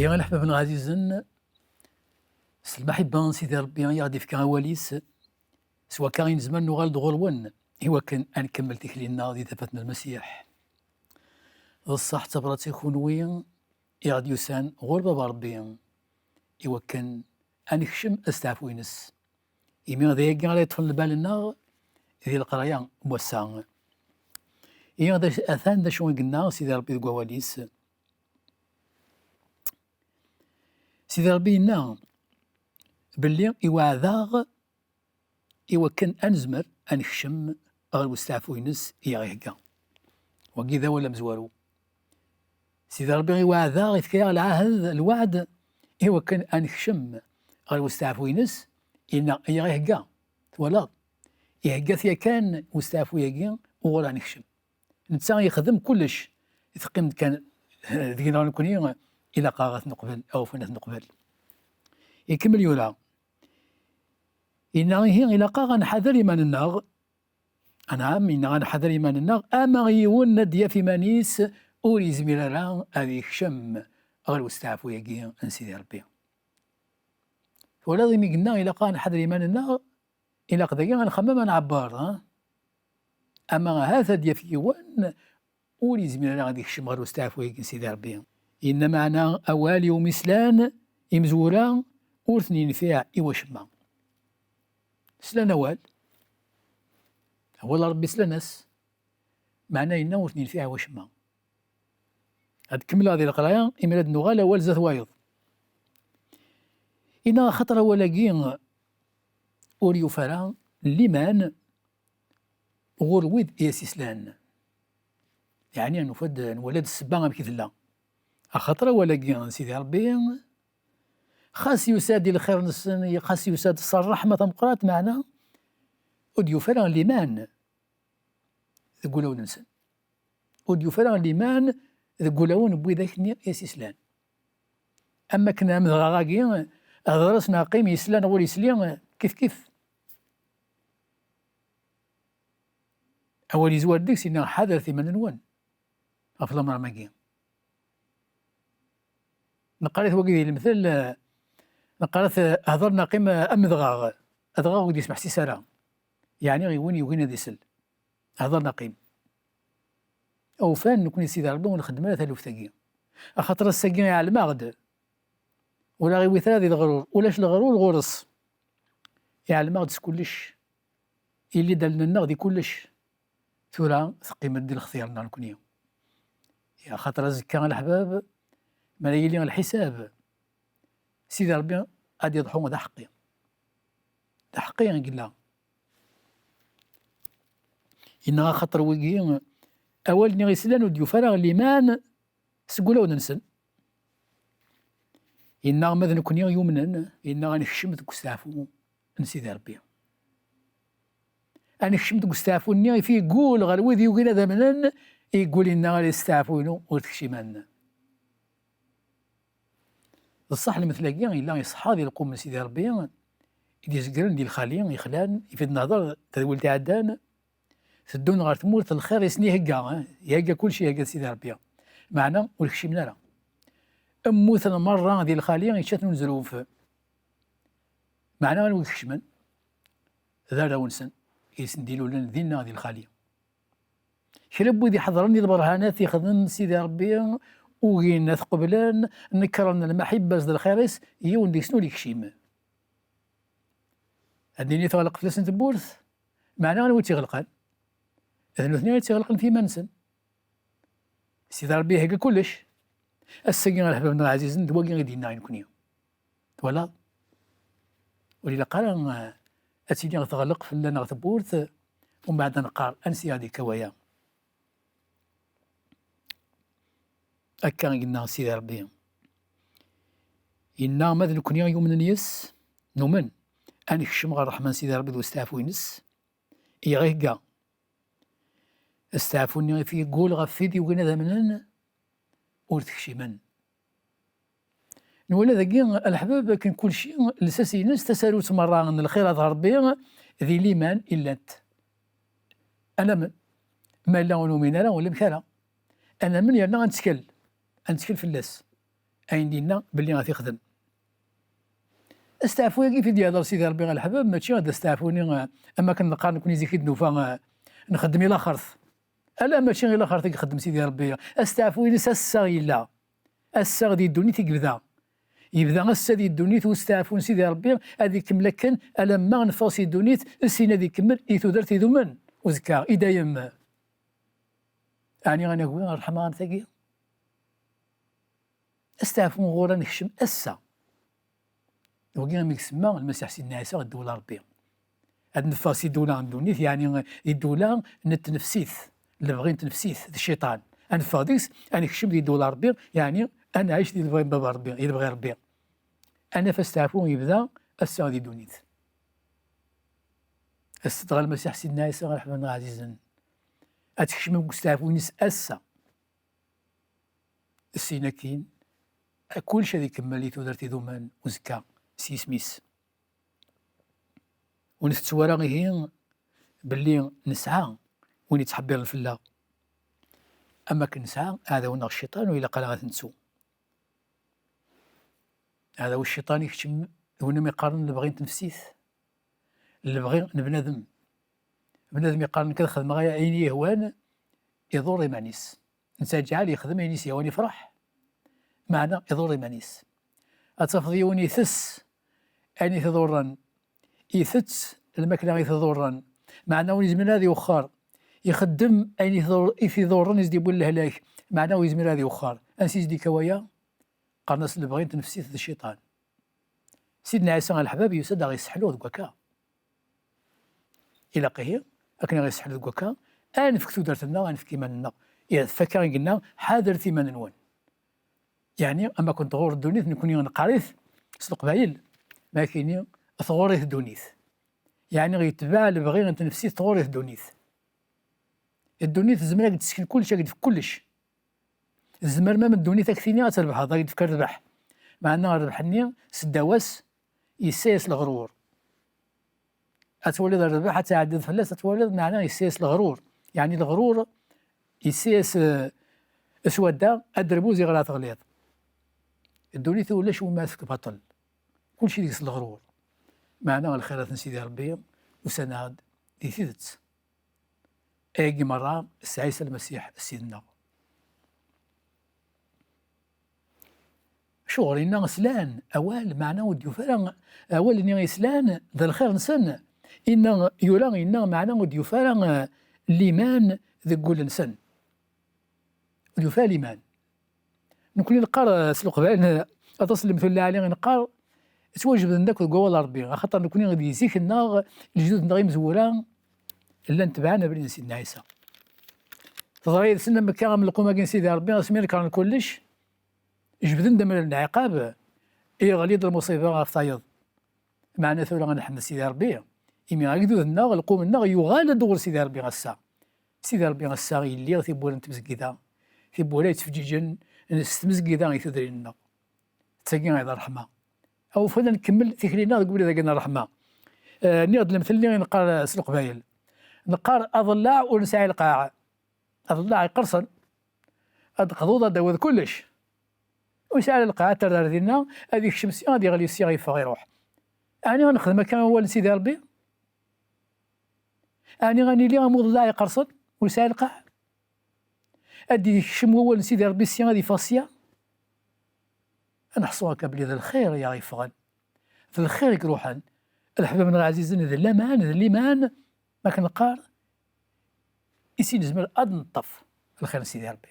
يا الحباب العزيزين، المحبة سيدي ربي غادي في كواليس سوا كاين زمان نغال دغولون إوا كان نكمل تكلينا غادي دفتنا المسيح الصح تبراتي خونوي غادي يسان غور بابا ربي إوا كان نكشم استعفوينس إمي غادي غادي يطفل بالنا ذي القراية موسع غادي أثان دا شو قلنا سيدي ربي كواليس سيدي ربي لنا باللي إوا إوا كان أنزمر أنكشم غير مستعفوينس غيهكا وكذا ولا مزوارو سيدي ربي إوا يذكر العهد الوعد إوا كان أنكشم غير مستعفوينس إنا غيهكا ولا يهكا ثيا كان مستعفويا ولا نكشم نتا يخدم كلش يثقم كان ذينا نكوني إلا قاغت نقبل أو فنات نقبل يكمل يولا إنا هي إلا قاغ نحذر إيمان الناغ نعم إنا غنحذر إيمان الناغ أما غيون نديا في مانيس أوري زميلالا هذي شم غير وستعفو ياكي نسيدي ربي ولازم قلنا إلا قاغ نحذر إيمان الناغ إلا قضيا غنخمم نعبار أما هذا ديا في يوان أوري زميلالا غادي يخشم غير وستعفو ياكي نسيدي ربي إن معنا أوالي ومثلان إمزورا أورثني نفيع إوا شما سلا نوال هو ربي سلا ناس معناه إنا ورثني نفيع إوا شما هاد كمل هذه القراية إمراد نغال أول زاد وايض إنا خطر ولاقين أوريو فرا لمن غرويد ياسسلان يعني نفد نولد السبا كيثلا خطر ولاقين سيدي ربي خاص يساد الخير نسن خاص يساد الصراحة ما تمقرات معنا أوديو فرا لمان ذقولون نسن أوديو فرا لمان ذقولون بوذاكني ياسسلان أما كنا مذغاقين أدرسنا قيم يسلان غور يسلين كيف أول يزوار ديك سينا حذر ثمن نوان أفضل مرة ماكين نقرأت وقيدي المثل نقرأت هضرنا قيمة أمذغاغ أدغاغ ودي يسمح سيسارة يعني غيوين يوغينا دي سل هضرنا قيم أو فان نكون سيدي ربي ونخدم لها ثالوف ثاقي أخاطر الساقين على المغد ولا غيوي ثلاثي الغرور ولاش الغرور غرص على المغد كلش اللي دلنا النغدي كلش ثورا ثقيمة دي الخيار نكونيو يا خاطر زكا الأحباب ما يلي الحساب سيدي ربي غادي يضحون ذا حقي ذا حقي نقول إنها خطر ويقين أول ني غيسلان وديو فرغ ليمان سقولو ننسن إنا ماذا نكون يومنا إنا غنكشم ذوك ستعفو نسيدي ربي غنكشم ذوك ستعفو ني في يقول غير وذي وقيل هذا منن يقول إنا غادي يستعفونو وتكشمان الصح المثلاقي إلا يصح هذه القوم من سيدي ربي إذا يزقرن ديال الخالي يخلان يفيد النظر تدول تعدان تدون غير تمورت الخير يسني هكا يهكا كل شيء هكا سيدي ربي معنا ولكشي منالا أموت مرة ديال الخالي يشاتنو نزروف معنا ولكشمن ذا ونسن يسنديلو لنا دينا ديال الخالي شرب وذي حضرني البرهانات يخدم سيدي ربي وغينا قبلان نكرنا المحبة زد الخيرس يون دي سنو ليكشيم هاديني تغلق في لسنة بورث معناها نوي تيغلقان إذن اثنين تيغلقن في منسن سيدي ربي هكا كلش الساقين الحبابنا العزيزين دواقين غيدينا نكونيو ولا وليلا قال أتيني غتغلق في لنا غتبورث ومن بعد نقار أنسي هذه كوايا أكا قلنا سيدي ربي إنا ماذا نكون يوم من نيس نومن أنكشم غير الرحمن سيدي ربي واستعفو ينس غيكا استعفوني في قول غفيدي وقنا ذا منن ورتكشمن نولا ذاكي الأحباب كان كل شيء لساسي ينس تسالوت مرة من الخير هذا ربي ذي ليمان إلا أنت أنا من ما لا نؤمن لا ولا بكلا أنا من يرنا غنتكل في اللاس أين دينا باللي غادي يخدم. استعفوا كيف يهضر سيدي ربي غير الحباب، ماشي غادا استعفوني اما كنلقى نكون زيد نوفا نخدم الى خرث. الا ماشي غير خرث يخدم سيدي ربي، استعفوني ساسا الا اسا غادي يدوني تيبدا يبدا اسا دي الدونيت واستعفون سيدي ربي هذه كمل كان الا ما نفاس الدونيت السين هذه كمل يثودر تيدومن وزكا إدايم يعني غنقول الرحمن ثقيل استعفون غورا نكشم اسا وكينا ميكسما المسيح سيدنا عيسى غدولا ربي هاد نفاسي دولا عندونيت يعني الدولا نتنفسيث اللي بغي نتنفسيث الشيطان انا فاديس انا كشم دي دولا ربي يعني انا عايش دي بغي بابا ربي يبغي ربي انا فاستعفون يبدا اسا غادي دونيت استدغى المسيح سيدنا عيسى رحمة عزيزا اتكشم استعفونيس اسا السينا كين كلشي هذيك كمل تودرتي دومان وزكا سي سميس ونستوارا غير باللي نسعى وين يتحبر الفلا اما كنسعى هذا هو الشيطان وإلا قال غتنسو هذا هو الشيطان يكتم هنا ما يقارن اللي باغي نتنفسيث اللي باغي بنادم يقارن كذا خدم غاية عيني يهوان يضر يمانيس انسان جعل يخدم ينيس يهوان يفرح معنى يضر يمانيس أتفضيون يثس أني تضرا يثت الماكلة يتضرا معناه يزمن هذه وخار يخدم أني يثضرا يزدي الهلاك معناه يزمن هذه وخار أنسيز دي كوايا قرناس اللي بغيت نفسي الشيطان سيدنا عيسى الحباب يسد غي يسحلو ذكاكا إلا قيه أكن غي يسحلو ذكاكا أنفك تودرتنا أنفك إيماننا إذا فكر قلنا حاضر ثمن نون يعني أما كنت غور الدونيث نكوني نقاريث سلق بايل ما كاينين ثغوريث الدونيث يعني غيتباع اللي بغي انت نفسي ثغوريث الدونيث الزمرة تسكن كلشي قد في كلش الزمر ما من الدونيث أكثيني غتربح هذا قد فكر ربح مع أنه ربحني سداواس يسيس الغرور أتولد الربح حتى عدد فلاس أتولد معناه يسيس الغرور يعني الغرور يسيس اسودا الدربوزي غلا تغليظ الدونيث ولا شو ماسك بطل كلشي ديك الغرور معناه الخيرات نسيدي ربي وسناد دي ثيدت ايجي مرة عيسى المسيح سيدنا شغلنا سلان أوال معناه وديو فران أوال إني سلان ذا الخير نسن إن يولا إن معناه وديو فران الإيمان ذي قول نسن وديو فران الإيمان نكون نقار سلوق بأن أتصل مثل الله عليه نقار تواجب ذنك وقوال ربي خاطر نكون غادي يزيك النار الجدود نغي مزورا إلا نتبعنا بين سيدنا عيسى تضري سنة مكا من القومة كين سيدي ربي اسمي كان كلش جبدن دم العقاب غليظ المصيبة غافتايض معنا ثورة غنحمد سيدي ربي إمي غاكدو النار القوم النار يغال دور سيدي ربي غسا سيدي ربي غسا اللي ثيبولا نتمزكيدا ثيبولا يتفجيجن نستمزكيدا غيثدري لنا تساقي غير رحمة أو فدا نكمل تكلينا قبل إذا قلنا رحمة نيض المثل اللي نقار سلق بايل نقار أضلاع ونسعي القاع أضلاع يقرصن أدقضوضة داوذ كلش ويسعى القاع تردار ديالنا هذيك الشمسية غادي يغلي السيا غيفا غيروح أنا غنخدم كان هو لسيدي ربي أنا غاني لي غمضلاع يقرصن ويسعى القاع أدي الشم هو لسيدي ربي السيا غادي فاسيا نحصوها كبلي ذا الخير يا غيفغن ذا الخير يروحن الحباب من العزيزين ذا اللامان ذا الليمان ما كنقار يسي نزمر أدنطف الخير سيدي ربي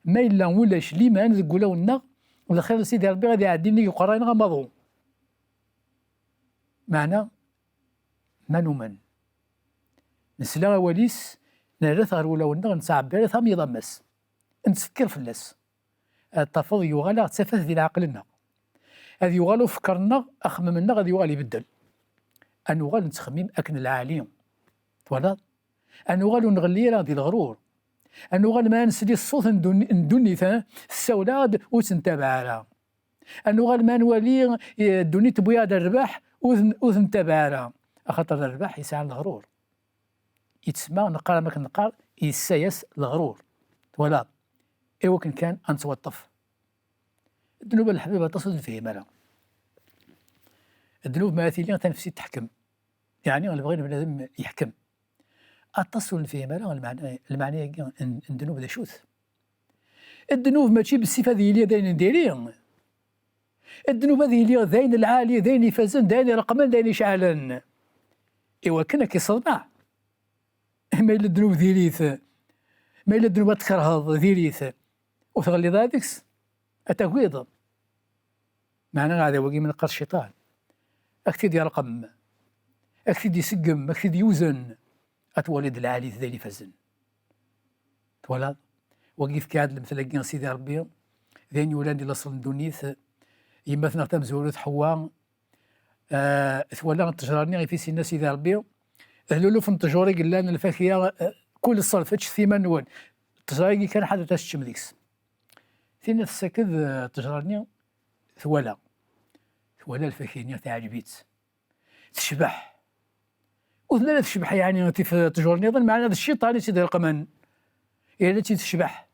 ما إلا ولاش ليمان ذا قولا ونا وذا الخير سيدي ربي غادي يعديني يقراين غمضو معنا من ومن نسلا وليس نرث غير ولا ونا نسعب بيرث هم يضمس نتفكر في اللاس التفاض يغالى تسافت ذي عقلنا هذا يغالو فكرنا أخممنا غادي يغال يبدل أن يغال نتخمم أكن العالي ولا أن يغال نغلي راه ديال الغرور أن يغال ما نسدي الصوت ندوني السولاد وتنتابع لها أن يغال ما نولي دوني تبويا ديال الرباح وتنتابع لها خاطر الرباح يسعى الغرور يتسمى نقال ما كنقال يسايس الغرور ولا إوا كان أنتوطف. الذنوب الحبيبة تصل فيه مالا. الذنوب ماثلين تنفسي تحكم، يعني غير بغي بنادم يحكم. أتصل فيه مالا المعنى الذنوب ذا شوث. الذنوب ماشي بالصفة ذي داين نديري. الذنوب هذه اللي ذاين العالية ذاين يفازن ذاين رقما ذاين يشعلن. إوا كنا كيصدع. ما إلا الذنوب ذيريث، ما إلا الذنوب تكرهض ذيريث وتغلي ذاتكس أتقويض. معنى هذا وقي من قرص الشيطان. أكتد يرقم، أكتد يسقم، أكتد يوزن. أتولد العالي ذا اللي يفازن. تولد وقيف كاد مثلا سيدي ربي ذين يولان دي لصل دونيث يما ثنا مزورة حواء ثولا التجراني غي في سينا سيدي ربي هلولو في التجوري قال لنا الفاكهة كل الصرفتش ثيما نوان التجراني كان حدا تشتم ديكس ثينا الساكد التجراني ثولا الفاكهة تعجبيت تشبح وثلا تشبح يعني في التجراني أيضا معنى هذا الشيطان سيدي القمان إلا تشبح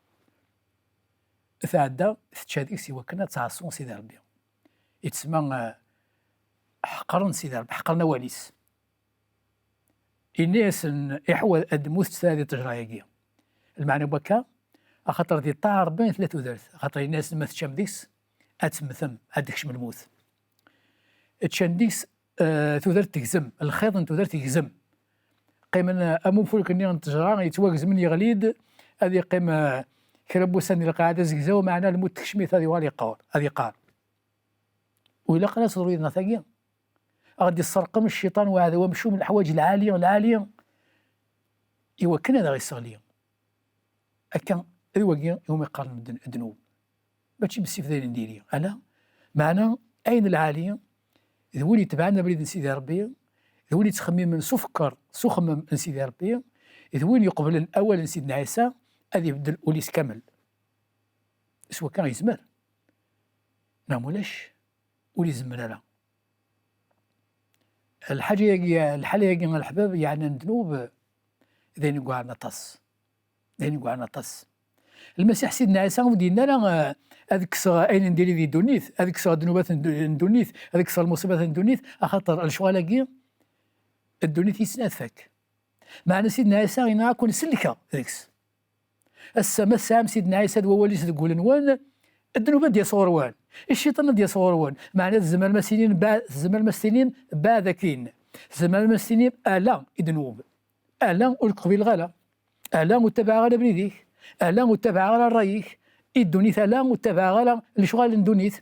ثعدا تشاديك سوا كنا تعصون سيدي ربي يتسمى حقرن سيدي ربي حقرنا واليس الناس يحوى الموت هذه التجرايا المعنى بكا خاطر دي طار بين ثلاث ودرت خاطر الناس ما تشام ديكس اتمثم هذاك من الموت تشان ديكس تودرت تهزم الخيط تودرت تهزم قيمنا امو فولك اني تجرا يتواكز من يغليد هذه قيمه كربوسان اللي قاعده زكزاو معنا الموت تكشميت هذه والي قار هذه قار وإلا قال صدرينا ثقيل غادي يسرقم الشيطان وهذا ومشو من الحوايج العاليه إوا كان هذا غيستغليا أكا الوقيا يوم يقارن الذنوب ماشي بالسيف ذا نديريا ألا معنى أين العالية ذولي تبعنا بريد سيدي ربي ذولي تخمم من سخمم من سيدي ربي ذولي يقبل الأول سيدنا عيسى هذا يبدل أوليس كامل سوا كان يزمر ما مولاش ولي زمر لا الحاجة يجي الحباب يعني الذنوب ذين يقعنا طس المسيح سيدنا عيسى ودينا لا هذيك اين نديري ذي دونيث هذيك الذنوبات ندونيث هذيك المصيبات ندونيث خاطر الشوالاكي الدونيث يسنافك معنا سيدنا عيسى غينا كون سلكه ذيكس السما سام سيدنا عيسى هو وليس تقول وين الذنوب ديال صوروان الشيطان ديال صوروان معنى الزمان المسنين باذكين الزمان المسنين الا الذنوب الا والقبيل غلا الا متبع غلا بريديك الا متبع غلا رايك الدونيث الا متبع غلا الشغال ندونيث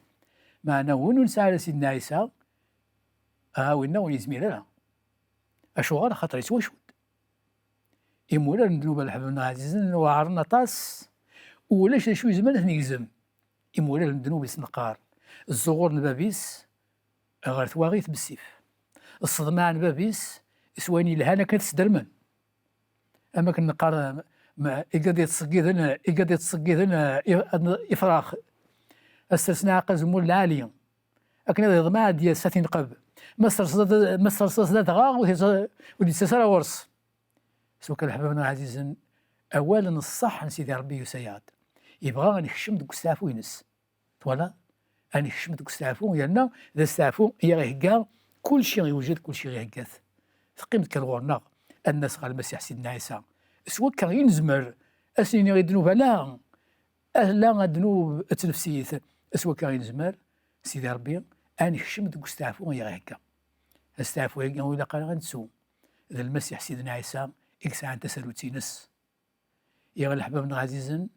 معنى وين نسى على سيدنا عيسى وين يزمير لا اشغال خاطر يتوشود يمولا الذنوب الحبنا عزيزا وعرنا طاس ولاش شوي زمان نيزم يمولا الذنوب يسنقار الزغور نبابيس غير ثواغيث بالسيف الصدماء نبابيس سواني لهانا كتسدرمن اما كنقار يقدر يتصقيدنا افراخ استثناء قزمول العاليه لكن هذا ضماع ديال ساتين قب مصر صدات غاغ ودي تسرى ورس سوا كان حبابنا عزيزا اولا الصح سيدي ربي يسياد يبغى نخشم دوك السعفو ينس فوالا أنا نخشم دوك السعفو لأن ذا السعفو هي غيهكا كلشي غيوجد كلشي غيهكاث ثقيمة كالغورنا الناس غير المسيح سيدنا عيسى سوا كان ينزمر أسنين غيدنوب لا الذنوب التنفسيث سوا كان ينزمر سيدي ربي أنا نخشم دوك السعفو هي غيهكا السعفو هي وإلا قال غنسو ذا المسيح سيدنا عيسى إكسا عن تسالوتينس يا الحبابنا عزيزا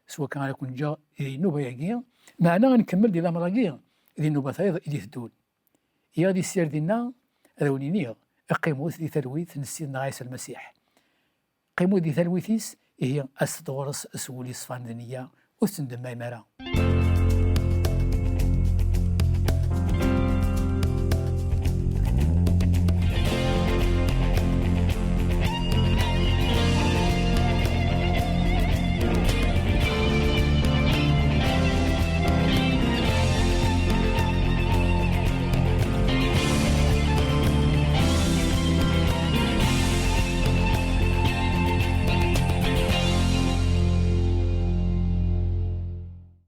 سوا كان يكون جا النوبه ياكيا معنا غنكمل ديال الامراكيا ديال النوبه ثايض اللي تدول هي غادي السير ديالنا هذا ولينيا قيموت دي ثلويث سيدنا عيسى المسيح قيموت دي ثلويثيس هي أستغرس أسولي صفان دنيا وسندم مايمارا